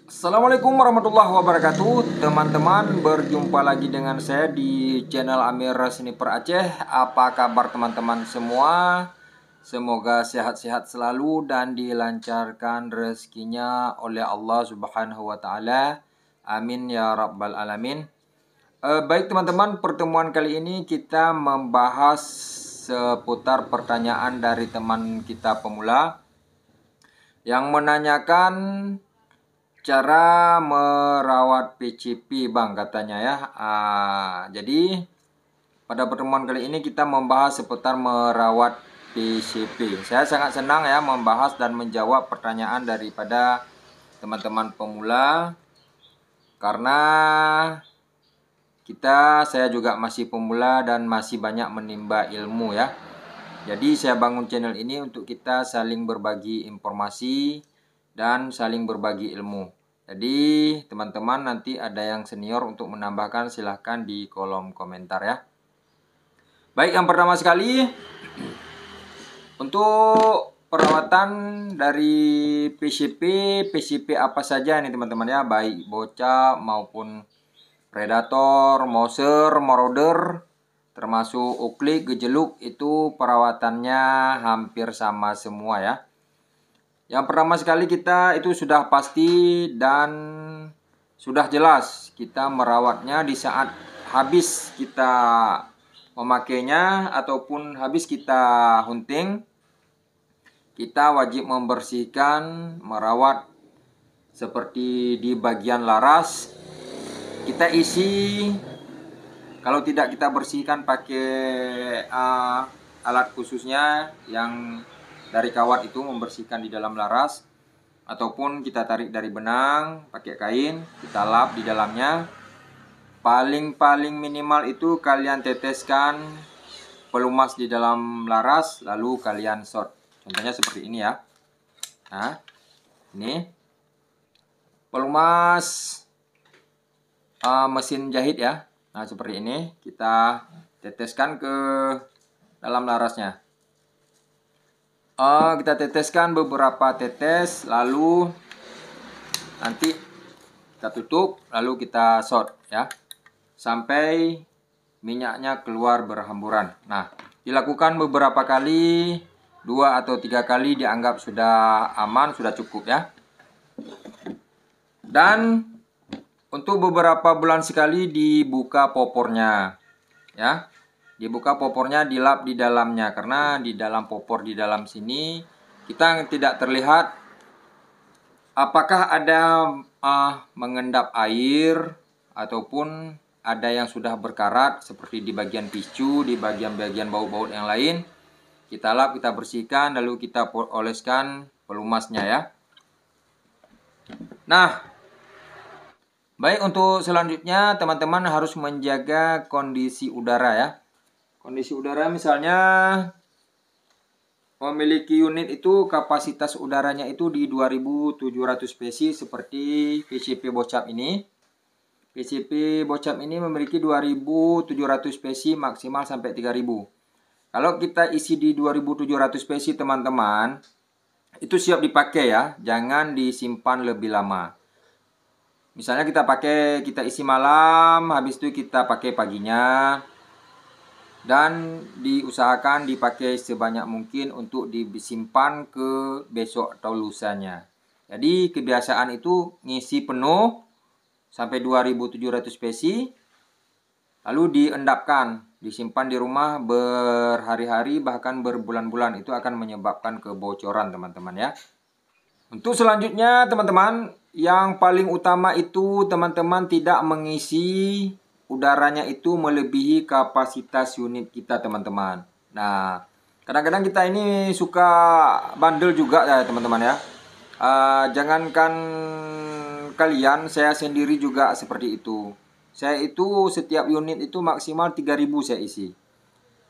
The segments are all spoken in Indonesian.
Assalamualaikum warahmatullahi wabarakatuh. Teman-teman, berjumpa lagi dengan saya di channel Amir Sniper Aceh. Apa kabar teman-teman semua? Semoga sehat-sehat selalu dan dilancarkan rezekinya oleh Allah Subhanahu wa taala. Amin ya rabbal alamin. Baik teman-teman, pertemuan kali ini kita membahas seputar pertanyaan dari teman kita pemula yang menanyakan cara merawat PCP bang, katanya ya. Jadi pada pertemuan kali ini kita membahas seputar merawat PCP. Saya sangat senang ya membahas dan menjawab pertanyaan daripada teman-teman pemula, karena saya juga masih pemula dan masih banyak menimba ilmu ya. Jadi saya bangun channel ini untuk kita saling berbagi informasi dan saling berbagi ilmu. Jadi teman-teman, nanti ada yang senior untuk menambahkan, silahkan di kolom komentar ya. Baik, yang pertama sekali untuk perawatan dari PCP apa saja nih teman-teman ya, baik bocah maupun predator, moser, marauder, termasuk uklik, gejeluk, itu perawatannya hampir sama semua ya. Yang pertama sekali kita itu sudah pasti dan sudah jelas kita merawatnya di saat habis kita memakainya ataupun habis kita hunting. Kita wajib membersihkan, merawat seperti di bagian laras. Kita isi, kalau tidak kita bersihkan pakai alat khususnya yang dari kawat itu, membersihkan di dalam laras, ataupun kita tarik dari benang pakai kain, kita lap di dalamnya. Paling minimal itu kalian teteskan pelumas di dalam laras, lalu kalian shot. Contohnya seperti ini ya. Nah, ini pelumas mesin jahit ya. Nah, seperti ini kita teteskan ke dalam larasnya. Kita teteskan beberapa tetes, lalu nanti kita tutup, lalu kita shot ya, sampai minyaknya keluar berhamburan. Nah, dilakukan beberapa kali, 2 atau 3 kali dianggap sudah aman, sudah cukup ya. Dan untuk beberapa bulan sekali dibuka popornya ya. Dibuka popornya, dilap di dalamnya, karena di dalam popor di dalam sini kita tidak terlihat apakah ada mengendap air ataupun ada yang sudah berkarat seperti di bagian picu, di bagian-bagian baut-baut yang lain. Kita lap, kita bersihkan, lalu kita oleskan pelumasnya ya. Nah, baik, untuk selanjutnya teman-teman harus menjaga kondisi udara ya. Kondisi udara misalnya memiliki unit itu kapasitas udaranya itu di 2700 PSI seperti PCP bocap ini. PCP bocap ini memiliki 2700 PSI maksimal sampai 3000. Kalau kita isi di 2700 PSI teman-teman, itu siap dipakai ya, jangan disimpan lebih lama. Misalnya kita isi malam, habis itu kita pakai paginya. Dan diusahakan dipakai sebanyak mungkin untuk disimpan ke besok atau lusanya. Jadi kebiasaan itu ngisi penuh sampai 2700 PSI, lalu diendapkan, disimpan di rumah berhari-hari bahkan berbulan-bulan. Itu akan menyebabkan kebocoran teman-teman ya. Untuk selanjutnya teman-teman, yang paling utama itu teman-teman tidak mengisi udaranya itu melebihi kapasitas unit kita teman-teman. Nah, kadang-kadang kita ini suka bandel juga ya teman-teman ya. Jangankan kalian, saya sendiri juga seperti itu. Saya itu setiap unit itu maksimal 3000 saya isi.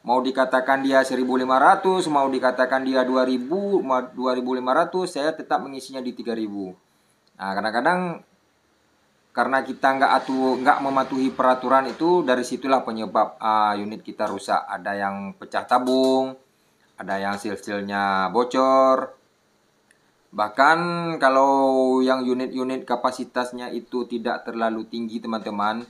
Mau dikatakan dia 1500, mau dikatakan dia 2000, 2500, saya tetap mengisinya di 3000. Nah, kadang-kadang karena kita nggak mematuhi peraturan itu, dari situlah penyebab unit kita rusak. Ada yang pecah tabung, ada yang seal-sealnya bocor, Bahkan kalau yang unit-unit kapasitasnya itu tidak terlalu tinggi teman-teman,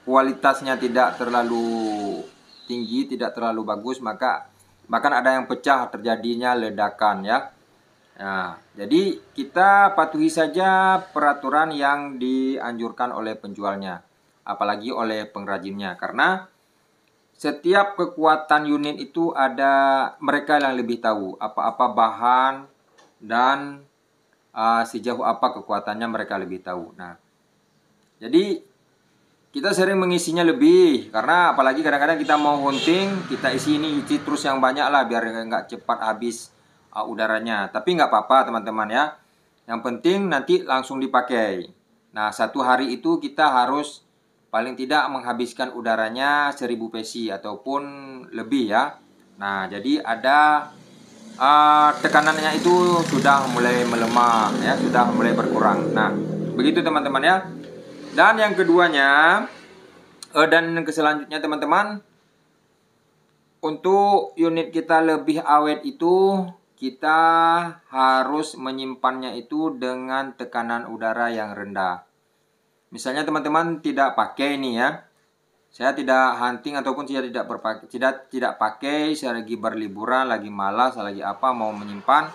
kualitasnya tidak terlalu tinggi, tidak terlalu bagus, maka bahkan ada yang pecah, terjadinya ledakan ya. Nah, jadi kita patuhi saja peraturan yang dianjurkan oleh penjualnya, apalagi oleh pengrajinnya, karena setiap kekuatan unit itu ada mereka yang lebih tahu apa-apa bahan dan sejauh apa kekuatannya mereka lebih tahu. Nah, jadi kita sering mengisinya lebih karena apalagi kadang-kadang kita mau hunting, kita isi terus yang banyak lah biar nggak cepat habis udaranya. Tapi nggak apa-apa teman-teman ya. Yang penting nanti langsung dipakai. Nah, satu hari itu kita harus paling tidak menghabiskan udaranya 1000 psi ataupun lebih ya. Nah, jadi ada tekanannya itu sudah mulai melemah ya, sudah mulai berkurang. Nah, begitu teman-teman ya. Dan yang keduanya dan ke selanjutnya teman-teman, untuk unit kita lebih awet itu kita harus menyimpannya itu dengan tekanan udara yang rendah. Misalnya teman-teman tidak pakai ini ya. Saya tidak hunting ataupun saya tidak pakai, saya lagi berliburan, lagi malas, lagi apa mau menyimpan.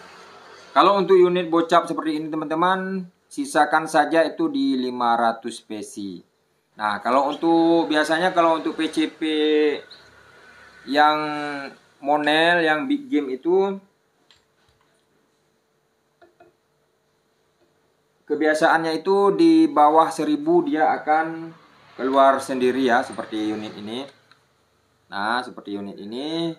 Kalau untuk unit bocap seperti ini teman-teman, sisakan saja itu di 500 psi. Nah, kalau untuk biasanya kalau untuk PCP yang monel, yang big game itu kebiasaannya itu di bawah 1000 dia akan keluar sendiri ya, seperti unit ini. Nah, seperti unit ini.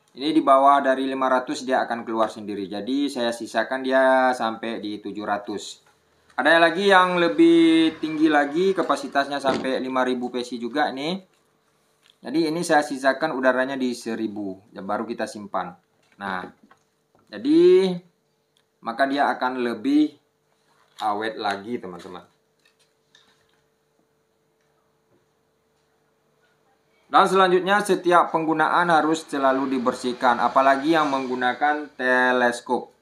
Ini di bawah dari 500 dia akan keluar sendiri. Jadi saya sisakan dia sampai di 700. Ada lagi yang lebih tinggi lagi, kapasitasnya sampai 5000 psi juga ini. Jadi ini saya sisakan udaranya di 1000 dan baru kita simpan. Nah, jadi maka dia akan lebih awet lagi teman-teman. Dan selanjutnya setiap penggunaan harus selalu dibersihkan, apalagi yang menggunakan teleskop.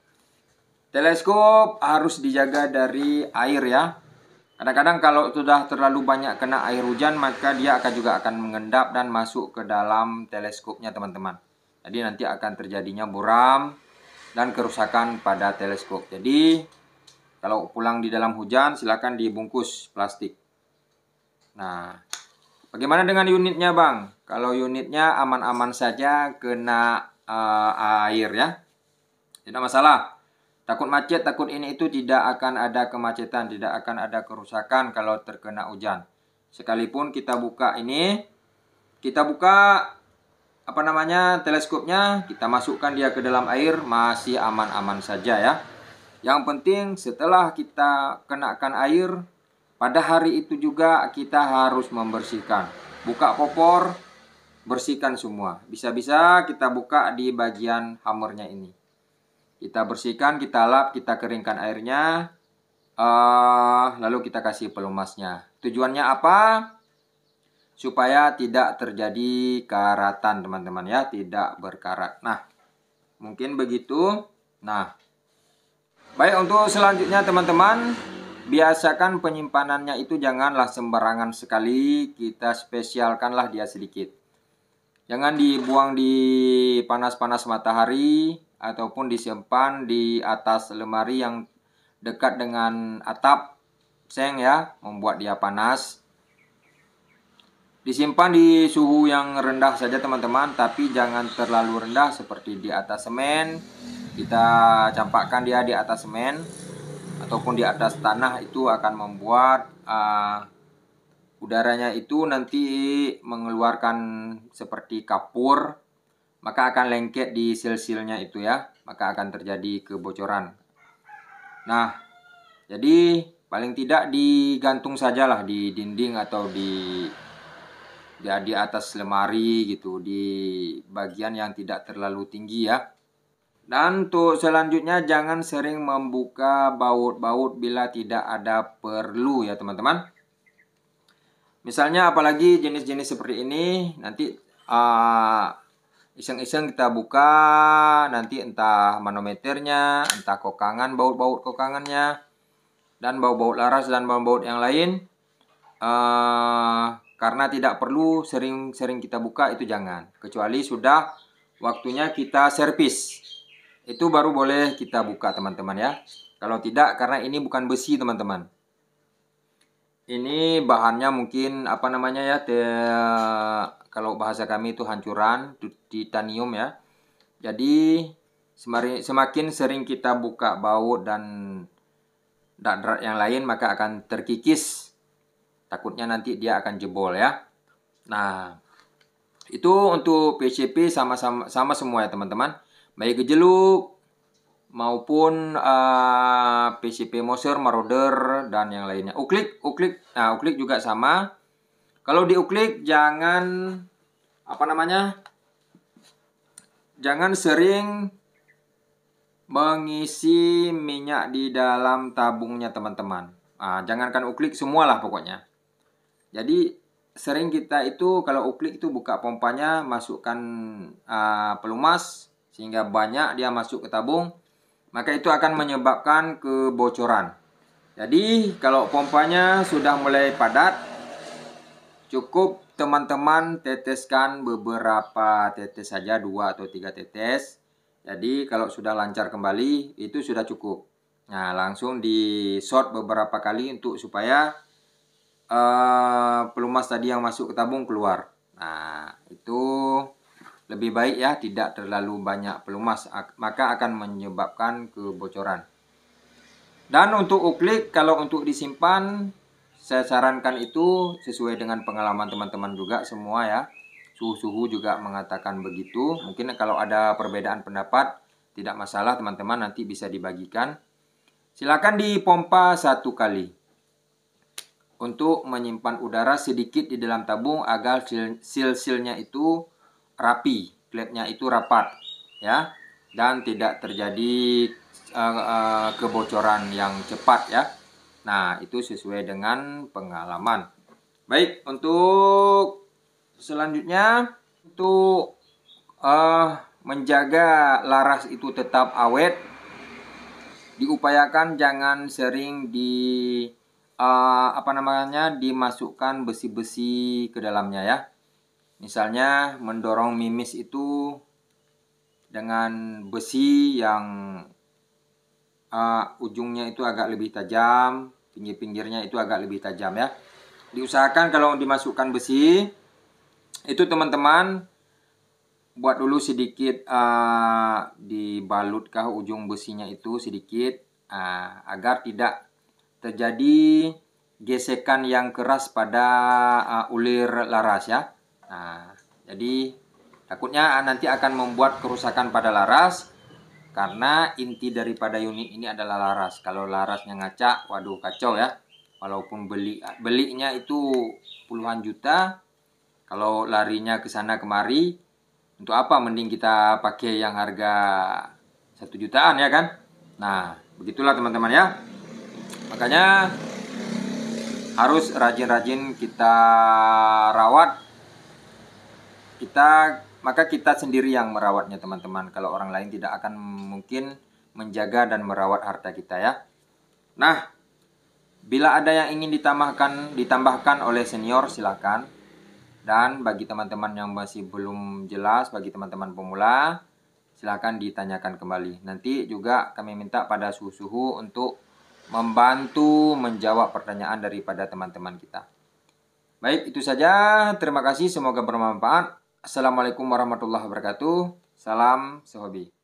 Teleskop harus dijaga dari air ya. Kadang-kadang kalau sudah terlalu banyak kena air hujan, maka dia juga akan mengendap dan masuk ke dalam teleskopnya teman-teman. Jadi nanti akan terjadinya buram dan kerusakan pada teleskop. Jadi kalau pulang di dalam hujan silakan dibungkus plastik. Nah, bagaimana dengan unitnya bang? Kalau unitnya aman-aman saja kena air ya, tidak masalah. Takut macet, takut ini itu tidak akan ada kemacetan, tidak akan ada kerusakan kalau terkena hujan. Sekalipun kita buka ini, kita buka teleskopnya, kita masukkan dia ke dalam air, masih aman-aman saja ya. Yang penting setelah kita kenakan air, pada hari itu juga kita harus membersihkan. Buka popor, bersihkan semua. Bisa-bisa kita buka di bagian hammernya ini. Kita bersihkan, kita lap, kita keringkan airnya, lalu kita kasih pelumasnya. Tujuannya apa? Supaya tidak terjadi karatan teman-teman ya, tidak berkarat. Nah, mungkin begitu. Nah, baik untuk selanjutnya teman-teman, biasakan penyimpanannya itu janganlah sembarangan sekali, kita spesialkanlah dia sedikit. Jangan dibuang di panas-panas matahari ataupun disimpan di atas lemari yang dekat dengan atap seng ya, membuat dia panas. Disimpan di suhu yang rendah saja teman-teman, tapi jangan terlalu rendah seperti di atas semen. Kita campakkan dia di atas semen ataupun di atas tanah, itu akan membuat udaranya itu nanti mengeluarkan seperti kapur, maka akan lengket di sil-silnya itu ya, maka akan terjadi kebocoran. Nah, jadi paling tidak digantung sajalah di dinding atau di atas lemari gitu, di bagian yang tidak terlalu tinggi ya. Dan untuk selanjutnya jangan sering membuka baut-baut bila tidak ada perlu ya teman-teman. Misalnya apalagi jenis-jenis seperti ini nanti iseng-iseng kita buka, nanti entah manometernya, entah kokangan, baut-baut kokangannya, dan bau-bau laras dan bau-bau yang lain. Karena tidak perlu sering-sering kita buka, itu jangan. Kecuali sudah waktunya kita servis, itu baru boleh kita buka teman-teman ya. Kalau tidak, karena ini bukan besi teman-teman. Ini bahannya mungkin apa namanya ya, kalau bahasa kami itu hancuran, titanium ya. Jadi semakin sering kita buka baut dan drat yang lain, maka akan terkikis. Takutnya nanti dia akan jebol ya. Nah, itu untuk PCP sama semua ya teman-teman. Baik gejeluk maupun PCP Moser, Marauder, dan yang lainnya. Uklik. Nah, uklik juga sama. Kalau di uklik jangan jangan sering mengisi minyak di dalam tabungnya teman-teman. Jangankan uklik, semualah pokoknya. Jadi sering kita itu kalau uklik itu buka pompanya, masukkan pelumas sehingga banyak dia masuk ke tabung, maka itu akan menyebabkan kebocoran. Jadi kalau pompanya sudah mulai padat, cukup teman-teman teteskan beberapa tetes saja, 2 atau 3 tetes. Jadi kalau sudah lancar kembali, itu sudah cukup. Nah, langsung di short beberapa kali untuk supaya pelumas tadi yang masuk ke tabung keluar. Nah, itu lebih baik ya, tidak terlalu banyak pelumas, maka akan menyebabkan kebocoran. Dan untuk uklik, kalau untuk disimpan, saya sarankan itu sesuai dengan pengalaman teman-teman juga semua ya. Suhu-suhu juga mengatakan begitu. Mungkin kalau ada perbedaan pendapat, tidak masalah teman-teman, nanti bisa dibagikan. Silakan dipompa 1 kali. Untuk menyimpan udara sedikit di dalam tabung agar seal-sealnya itu rapi, klepnya itu rapat ya, dan tidak terjadi kebocoran yang cepat ya. Nah, itu sesuai dengan pengalaman. Baik, untuk selanjutnya untuk menjaga laras itu tetap awet, diupayakan jangan sering dimasukkan besi-besi ke dalamnya ya. Misalnya mendorong mimis itu dengan besi yang ujungnya itu agak lebih tajam, pinggir-pinggirnya itu agak lebih tajam ya. Diusahakan kalau dimasukkan besi itu teman-teman buat dulu sedikit dibalutkah ujung besinya itu sedikit agar tidak terjadi gesekan yang keras pada ulir laras ya. Nah, jadi takutnya nanti akan membuat kerusakan pada laras, karena inti daripada unit ini adalah laras. Kalau larasnya ngacak, waduh kacau ya. Walaupun belinya itu puluhan juta, kalau larinya ke sana kemari, untuk apa mending kita pakai yang harga 1 jutaan ya kan. Nah, begitulah teman-teman ya. Makanya harus rajin-rajin kita rawat. Maka kita sendiri yang merawatnya teman-teman. Kalau orang lain tidak akan mungkin menjaga dan merawat harta kita ya. Nah, bila ada yang ingin ditambahkan oleh senior silakan. Dan bagi teman-teman yang masih belum jelas, bagi teman-teman pemula, silakan ditanyakan kembali. Nanti juga kami minta pada suhu-suhu untuk membantu menjawab pertanyaan daripada teman-teman kita. Baik, itu saja. Terima kasih, semoga bermanfaat. Assalamualaikum warahmatullahi wabarakatuh. Salam sehobi.